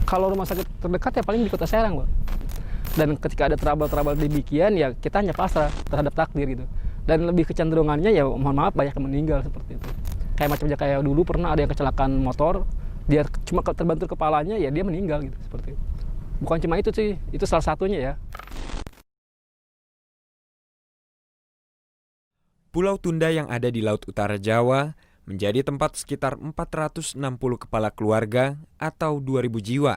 Kalau rumah sakit terdekat ya paling di Kota Serang, Bang. Dan ketika ada trouble-trouble demikian ya kita hanya pasrah terhadap takdir gitu. Dan lebih kecenderungannya ya mohon maaf banyak yang meninggal seperti itu. Kayak macamnya kayak dulu pernah ada yang kecelakaan motor, dia cuma terbentur kepalanya ya dia meninggal gitu seperti itu. Bukan cuma itu sih, itu salah satunya ya. Pulau Tunda yang ada di Laut Utara Jawa menjadi tempat sekitar 460 kepala keluarga atau 2.000 jiwa.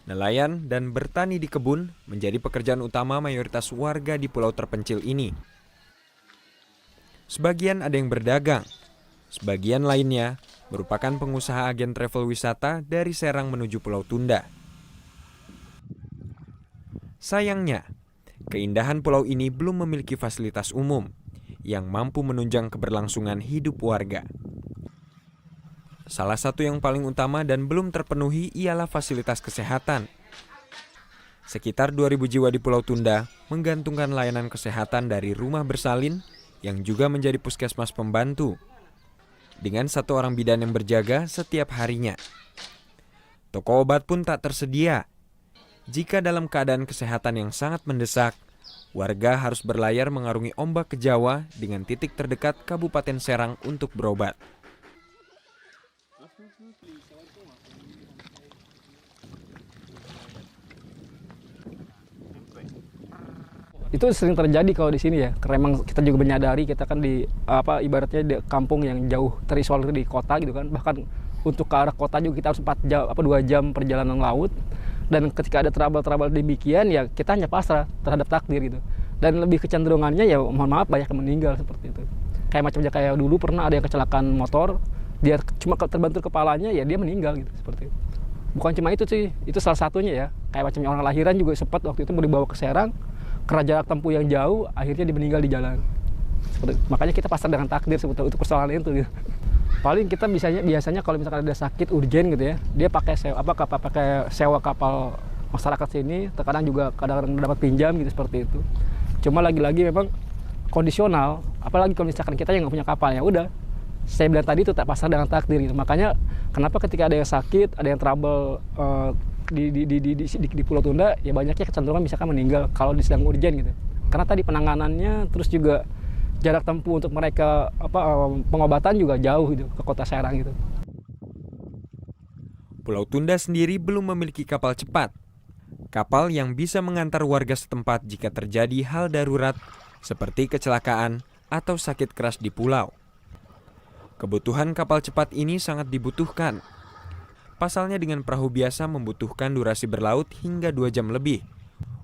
Nelayan dan bertani di kebun menjadi pekerjaan utama mayoritas warga di pulau terpencil ini. Sebagian ada yang berdagang, sebagian lainnya merupakan pengusaha agen travel wisata dari Serang menuju Pulau Tunda. Sayangnya, keindahan pulau ini belum memiliki fasilitas umum yang mampu menunjang keberlangsungan hidup warga. Salah satu yang paling utama dan belum terpenuhi ialah fasilitas kesehatan. Sekitar 2.000 jiwa di Pulau Tunda menggantungkan layanan kesehatan dari rumah bersalin yang juga menjadi puskesmas pembantu, dengan 1 orang bidan yang berjaga setiap harinya. Toko obat pun tak tersedia. Jika dalam keadaan kesehatan yang sangat mendesak, warga harus berlayar mengarungi ombak ke Jawa dengan titik terdekat Kabupaten Serang untuk berobat. Itu sering terjadi kalau di sini ya, karena memang kita juga menyadari kita kan di ibaratnya di kampung yang jauh terisolir di kota gitu kan, bahkan untuk ke arah kota juga kita harus 2 jam perjalanan laut. Dan ketika ada trouble-trouble demikian ya kita hanya pasrah terhadap takdir gitu. Dan lebih kecenderungannya ya mohon maaf banyak yang meninggal seperti itu. Kayak macamnya kayak dulu pernah ada yang kecelakaan motor, dia cuma terbentur kepalanya ya dia meninggal gitu seperti itu. Bukan cuma itu sih, itu salah satunya ya. Kayak macamnya orang lahiran juga sempat waktu itu mau dibawa ke Serang, karena jarak tempuh yang jauh akhirnya dia meninggal di jalan. Seperti itu. Makanya kita pasrah dengan takdir sebetulnya untuk persoalan itu gitu. Paling kita biasanya kalau misalkan ada sakit urgen gitu ya, dia pakai sewa kapal masyarakat sini, terkadang juga kadang-kadang dapat pinjam gitu seperti itu. Cuma lagi-lagi memang kondisional, apalagi kalau misalkan kita yang nggak punya kapal ya udah. Saya bilang tadi itu tak pasrah dengan takdir gitu. Makanya kenapa ketika ada yang sakit, ada yang trouble di Pulau Tunda ya banyaknya kecenderungan misalkan meninggal kalau sedang urgen gitu. Karena tadi penanganannya terus juga jarak tempuh untuk mereka pengobatan juga jauh gitu ke Kota Serang gitu. Pulau Tunda sendiri belum memiliki kapal cepat. Kapal yang bisa mengantar warga setempat jika terjadi hal darurat seperti kecelakaan atau sakit keras di pulau. Kebutuhan kapal cepat ini sangat dibutuhkan. Pasalnya dengan perahu biasa membutuhkan durasi berlaut hingga 2 jam lebih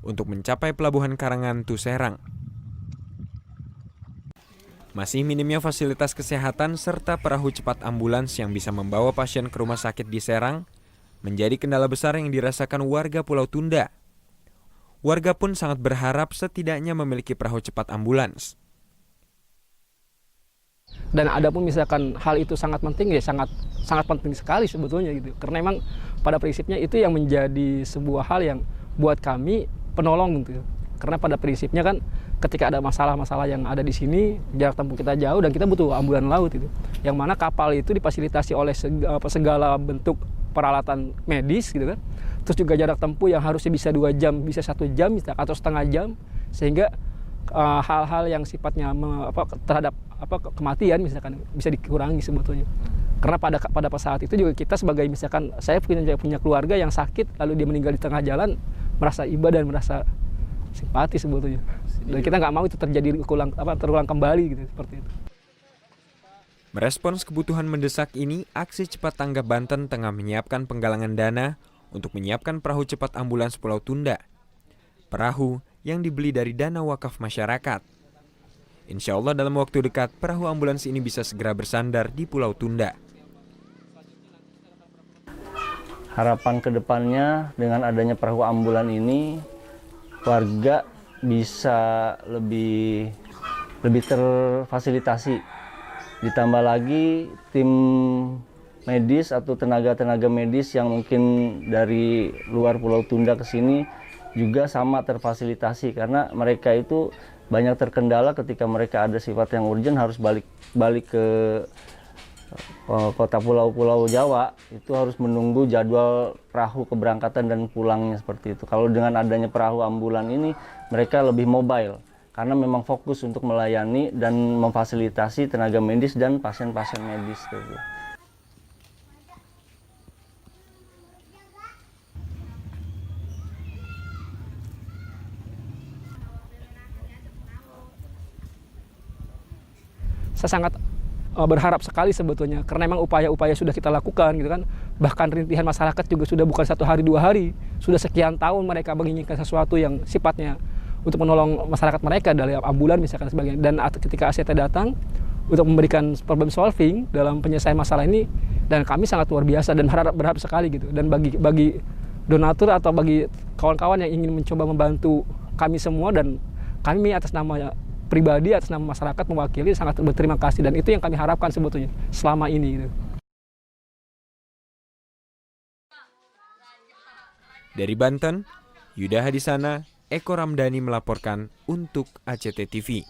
untuk mencapai pelabuhan Karangantu Serang. Masih minimnya fasilitas kesehatan serta perahu cepat ambulans yang bisa membawa pasien ke rumah sakit di Serang menjadi kendala besar yang dirasakan warga Pulau Tunda. Warga pun sangat berharap setidaknya memiliki perahu cepat ambulans. Dan ada pun misalkan hal itu sangat penting ya sangat penting sekali sebetulnya gitu. Karena memang pada prinsipnya itu yang menjadi sebuah hal yang buat kami penolong gitu. Karena pada prinsipnya kan ketika ada masalah-masalah yang ada di sini, jarak tempuh kita jauh dan kita butuh ambulan laut itu. Yang mana kapal itu difasilitasi oleh segala bentuk peralatan medis gitu kan. Terus juga jarak tempuh yang harusnya bisa 2 jam, bisa 1 jam atau setengah jam, sehingga hal-hal yang sifatnya terhadap kematian misalkan bisa dikurangi sebetulnya. Karena pada saat itu juga kita sebagai misalkan saya punya keluarga yang sakit lalu dia meninggal di tengah jalan, merasa iba dan merasa simpati sebetulnya. Dan kita nggak mau itu terjadi terulang kembali gitu seperti itu. Merespons kebutuhan mendesak ini, Aksi Cepat Tanggap Banten tengah menyiapkan penggalangan dana untuk menyiapkan perahu cepat ambulans Pulau Tunda. Perahu yang dibeli dari dana wakaf masyarakat. Insya Allah dalam waktu dekat perahu ambulans ini bisa segera bersandar di Pulau Tunda. Harapan kedepannya dengan adanya perahu ambulan ini, warga bisa lebih terfasilitasi. Ditambah lagi tim medis atau tenaga-tenaga medis yang mungkin dari luar Pulau Tunda ke sini juga sama terfasilitasi, karena mereka itu banyak terkendala ketika mereka ada sifat yang urgent harus balik ke kota pulau-pulau Jawa itu harus menunggu jadwal perahu keberangkatan dan pulangnya seperti itu. Kalau dengan adanya perahu ambulan ini, mereka lebih mobile karena memang fokus untuk melayani dan memfasilitasi tenaga medis dan pasien-pasien medis gitu. Saya sangat berharap sekali sebetulnya karena memang upaya-upaya sudah kita lakukan gitu kan, bahkan rintihan masyarakat juga sudah bukan 1 hari 2 hari, sudah sekian tahun mereka menginginkan sesuatu yang sifatnya untuk menolong masyarakat mereka dari ambulan misalkan sebagainya. Dan ketika ACT datang untuk memberikan problem solving dalam penyelesaian masalah ini, dan kami sangat luar biasa dan berharap sekali gitu. Dan bagi donatur atau bagi kawan-kawan yang ingin mencoba membantu kami semua, dan kami atas nama pribadi, atas nama masyarakat mewakili sangat berterima kasih, dan itu yang kami harapkan sebetulnya selama ini gitu. Dari Banten, Yuda Hadisana, Eko Ramdhani melaporkan untuk ACT TV.